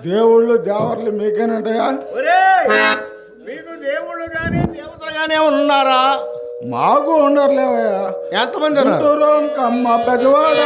దేవుళ్ళు దేవర్లు మీకేనంటయా? మీకు దేవుళ్ళు కానీ దేవతలు కానీ ఉన్నారా? మాకు ఉండరులేవయ్యా. ఎంతమంది ఉన్నారు? కమ్మ పెద్దవాడ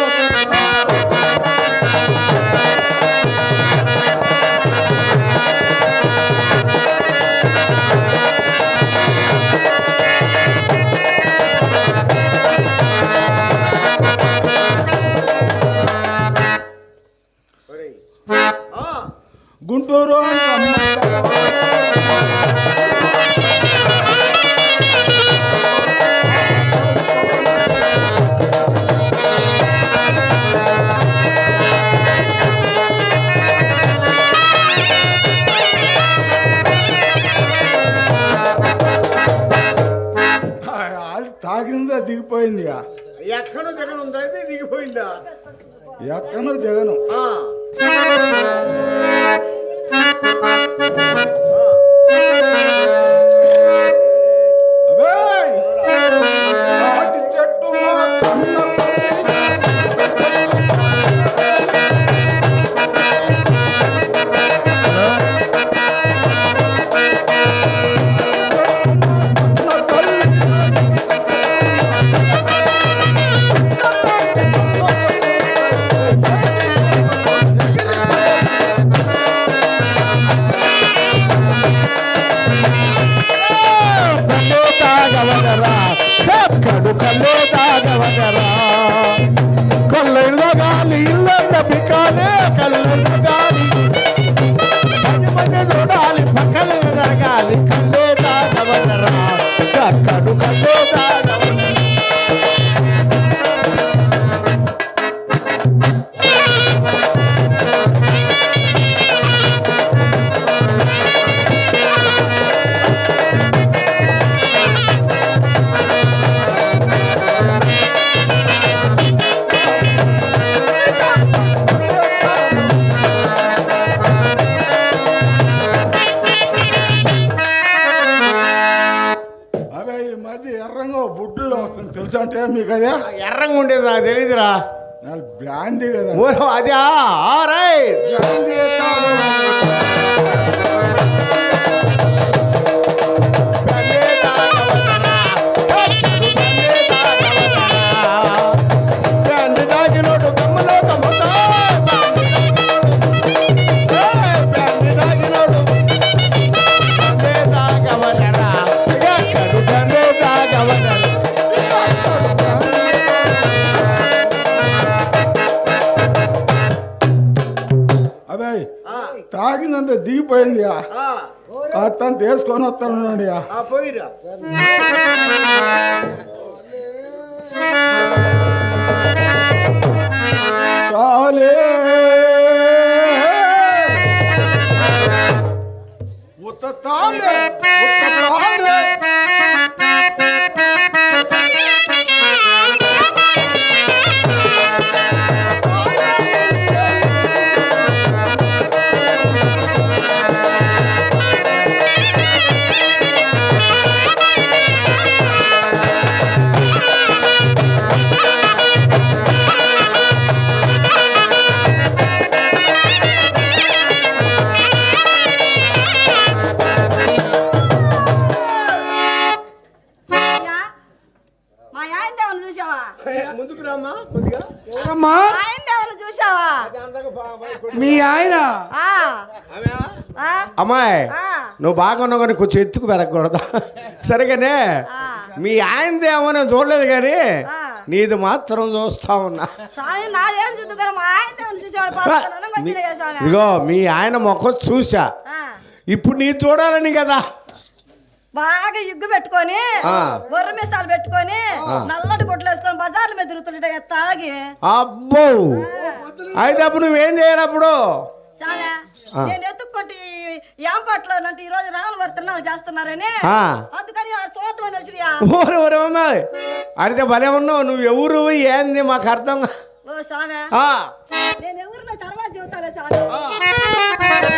గుంటూరు తాగిందా దిగిపోయింది. ఎక్కడో దిగను ఉందా? దిగిపోయిందా? ఎక్కడో దిగను. చెట్టు కళ్ళు తాగవగరా కొల్లైలో గాలి ఇళ్ళ పికాలే కళ్ళైలో గాలి చూడాలి పక్కన జరగాలి కళ్ళే తాగవగరా కక్కడు కళ్ళు తాగవగరా. బుడ్డులో వస్తుంది తెలుసా? అంటే మీకు అదే ఎర్రంగా ఉండేది నాకు తెలియదురా. బ్రాందీ కదా అదే. రైట్. తాగినంత దిగిపోయింది. అతను తీసుకొని వస్తాను. పోయిరా కాలే ఉత్తాలే ఉత్తాలే చూసావా? ముందుకు రామ్మా కొద్దిగా. ఎవరమ్మా? ఆయన దేవుని చూసావా? మీ ఆయన ఆ, ఆ, అమ్మాయి ఆ, నువ్వు బాగా ఉన్నావు కానీ కొంచెం ఎత్తుకు పెరగకూడదా? సరిగానే ఆ. మీ ఆయనదేమో నేను చూడలేదు కానీ ఆ. నీది మాత్రం చూస్తా ఉన్నా. స్వామి నాదేం చూద్దు కదా మా ఆయన దేవుని చూసేవాడు పాపం మంచిగా స్వామి. ఇదిగో మీ ఆయన ముఖం చూసా, ఆ, ఇప్పుడు నీ చూడాలని కదా. బాగా ఇగ్గు పెట్టుకొని ఆ. బొర్ర మీసాలు పెట్టుకొని నల్లటి గుడ్లు వేసుకొని బజార్ల మీద తిరుగుతుంటే తాగి అబ్బో, అయితే అప్పుడు నువ్వేం చేయాలి అప్పుడు? స్వామి నేను ఎత్తుక్కుంటే యాంపట్లో అంటే ఈ రోజు రాముల వారి తిరునాళ్ళు చేస్తున్నారని ఆ. అందుకని చూద్దామని వచ్చినాయా. ఓరే ఓరే అమ్మాయి, అయితే భలే ఉన్నావు. నువ్వు ఎవరు ఏంది మాకు అర్థం కా- ఓ స్వామి ఆ, నేను ఎవరు నా తర్వాత చెబుతాలే స్వామి. ఆ.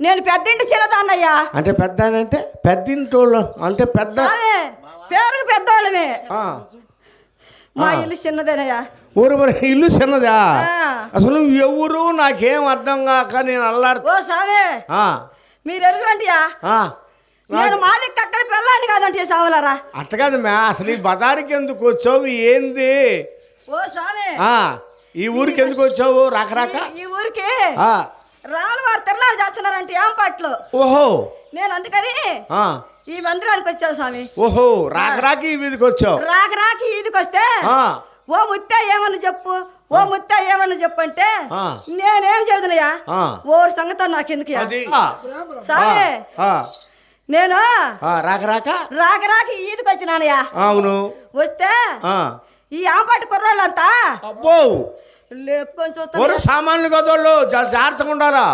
నేను పెద్దింటి చిన్నదాన్నయ్యా. అంటే పెద్ద అంటే పెద్దింటోళ్ళు అంటే పెద్ద. స్వామి పేరుకు పెద్దోళ్ళమే. ఆ. మా ఇల్లు చిన్నదేనయ్యా. ఊరు మరి ఇల్లు చిన్నదా? ఆ. అసలు నువ్వు ఎవరు నాకేం అర్థం కాక నేను అల్లాడుతా. ఓ స్వామి మీరు ఎరుగుంటియా? నేను మాది అక్కడ పెళ్ళాన్ని కాదంటే సావులారా. అట్ట కాదు మే, అసలు ఈ బజారుకి ఎందుకు వచ్చావు ఏంది? ఓ స్వామి ఈ ఊరికి ఎందుకు వచ్చావు? రాకరాక ఈ ఊరికి ఆ. రాముల వారు తిరునాళ్ళు చేస్తున్నారంటే యాంపాట్లు. ఓహో, నేను అందుకని ఈ మందిరానికి వచ్చావు స్వామి. ఓహో, రాకరాక ఈ వీధికి వచ్చావు. రాకి ఈదికి వస్తే ఓ ముత్తా ఏమన్నా చెప్పు, ఓ ముత్తా ఏమన్నా చెప్పు అంటే నేనేం చెబుతున్నాయా? ఓరు సంగతి నాకెందుకు స్వామి. నేను రాక ఈదికి వచ్చినానయ్యా. అవును. వస్తే ఈ ఆంపాటి కుర్రోళ్ళంతా అబ్బో లేపుకొని చూస్తారు. సామాన్లు కదోళ్ళు జాగ్రత్తగా ఉండాలా.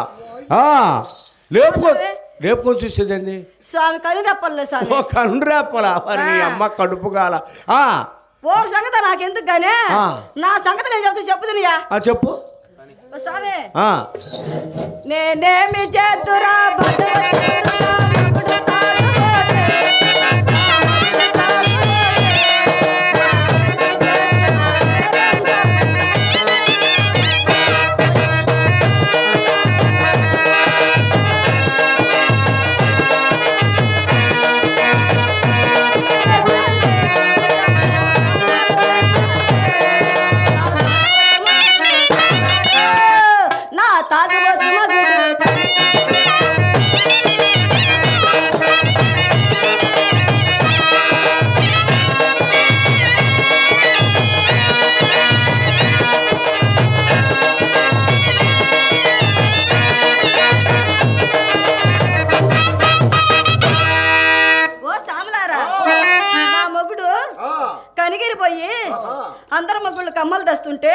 లేపుకొని చూసేదండి స్వామి కనురెప్పలే స్వామి. కనురేపలా మరి నీ అమ్మ కడుపు కాల. ఓరు సంగతి నాకెందుకు గానే నా సంగతి నేను చెప్తా చెప్పుదునియా. చెప్పు స్వామి. నేనేమి చేద్దురా నా తాగుబోతు మగుడు. కనిగిరిపోయి అందరు మగుళ్ళు కమ్మలు తెస్తుంటే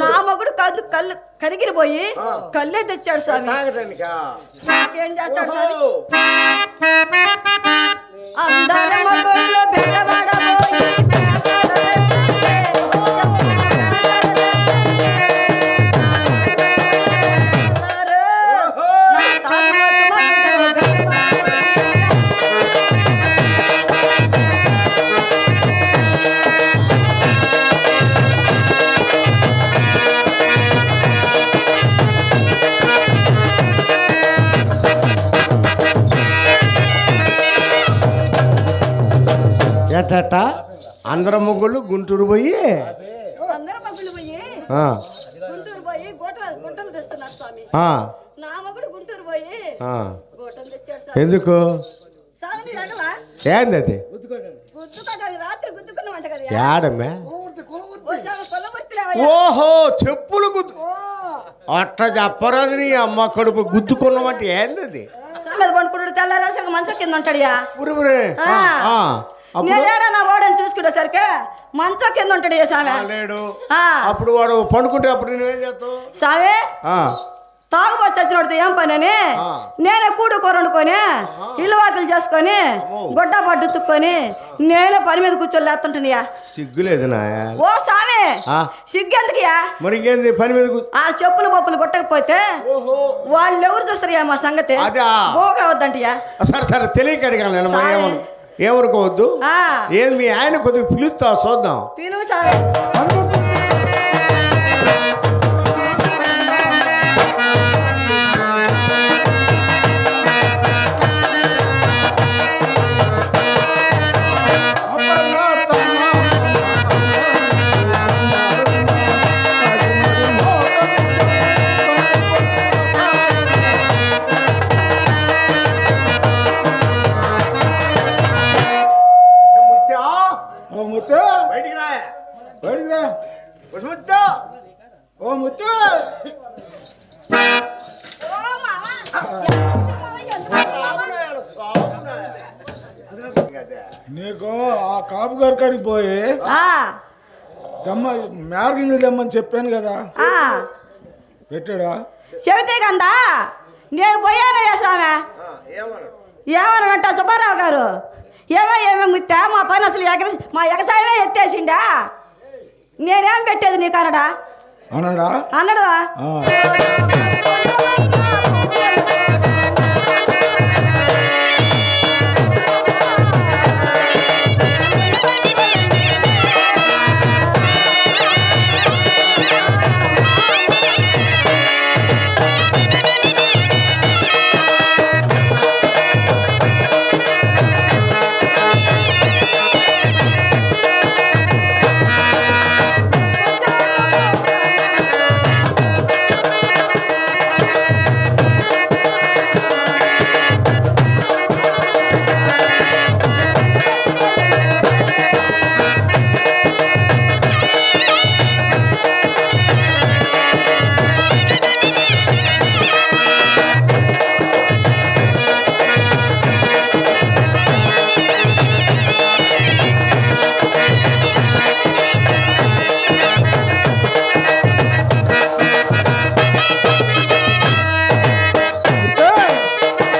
నా మగుడు కళ్ళు కనిగిరిపోయి కళ్ళే తెచ్చాడు స్వామి. ఏం చేస్తాడు స్వామి? అందరూ ఎట్ట అందరం ముగ్గులు గుంటూరు పోయి అందరూ మగ్గులు పోయి ఆ, గుంటూరు పోయి గుట్టలు తెస్తున్నారు స్వామి. ఆ, నా మగుడు గుంటూరు పోయి ఆ. గోటలు తెచ్చాడు స్వామి. ఎందుకు స్వామి నీ అడవా? ఏంది అది గుద్దుకోగాలి రాత్రి గుద్దుకున్నామంట కదా. ఏడమ్మే ఓ స్వామి కొలబొత్తులేవయ్యా. ఓహో చెప్పులు గుద్దు అట్ట చెప్పరాదు నీ అమ్మ కడుపు గుద్దుకున్నామంటే ఏంది అది స్వామి అది పండుకున్నాడు తెల్లారాసి మంచం కింద ఉంటాడుయా. ఉరుమురే. ఆ, ఆ. అప్పుడు నేనేడా నా ఓడని చూసుకునేసరికి మంచం కింద ఉంటాడు ఏ స్వామి. లేడు ఆ. అప్పుడు వాడు పండుకుంటే అప్పుడు నువ్వేం చేస్తావు స్వామి ఆ, తాగుబోసి చచ్చినోడితే ఏం పని అని నేనే కూడు కూర వండుకొని ఇల్లు వాకిలు చేసుకొని గొడ్డ పడ్డు తుక్కొని నేనే పని మీద కూర్చొని లేస్తుంటానయ్యా. సిగ్గులేదు నా ఓ స్వామి ఆ. సిగ్గెందుకుయా? మరి ఇంకేంది పని మీద ఆ చెప్పులు బొప్పులు కొట్టకపోతే వాళ్ళు ఎవరు చూస్తారయ్యా మా సంగతి? అదా? బోగా వద్దంటయ్యా. సరే సరే తెలియక అడిగాను నేను మరి సారీ. ఏమనుకోవద్దు. ఆ. ఏం మీ ఆయన కొద్దిగా పిలుస్తా చూద్దాం. పిలువు స్వామి. ఓ ముత్తు బయటికి రా. బయటికి రా. ముత్తా. ఓ ముత్తు ఓ నీకు ఆ కాపు గారి కాడికి పోయి దమ్మ మ్యార్గింగ్లు తెమ్మని చెప్పాను కదా, పెట్టాడా? చెబితే కందా నేను పోయానయ్యా స్వామి. ఏమనంట సుబ్బారావు గారు ఏమేమి ముత్తా మా పని అసలు మా ఎగసాయమే ఎత్తేసిండా. నేనేం పెట్టేది నీకు అనడా అన్నాడా? అన్నడా?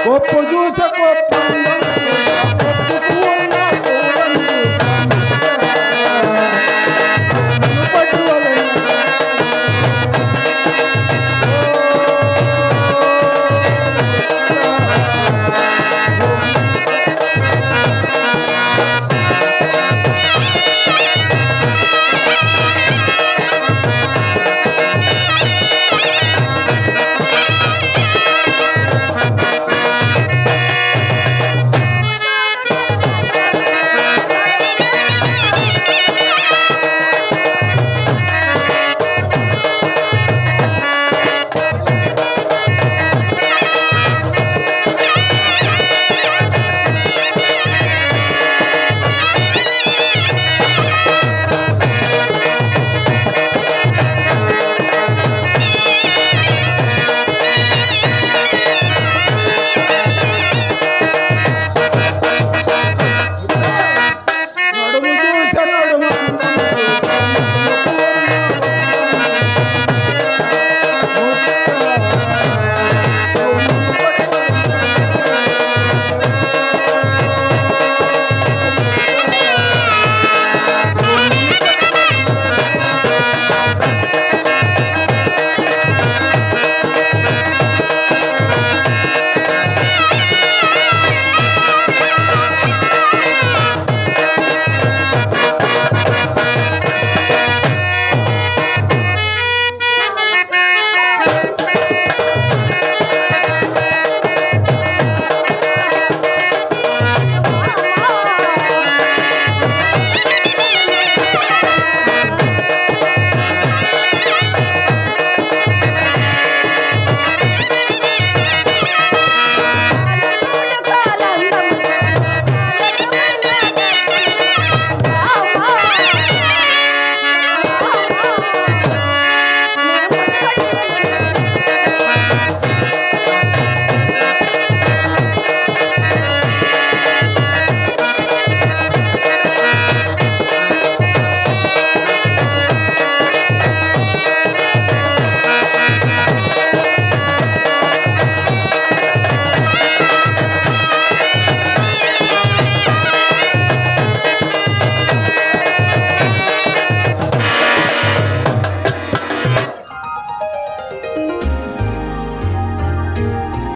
గొప్ప చూస గొప్ప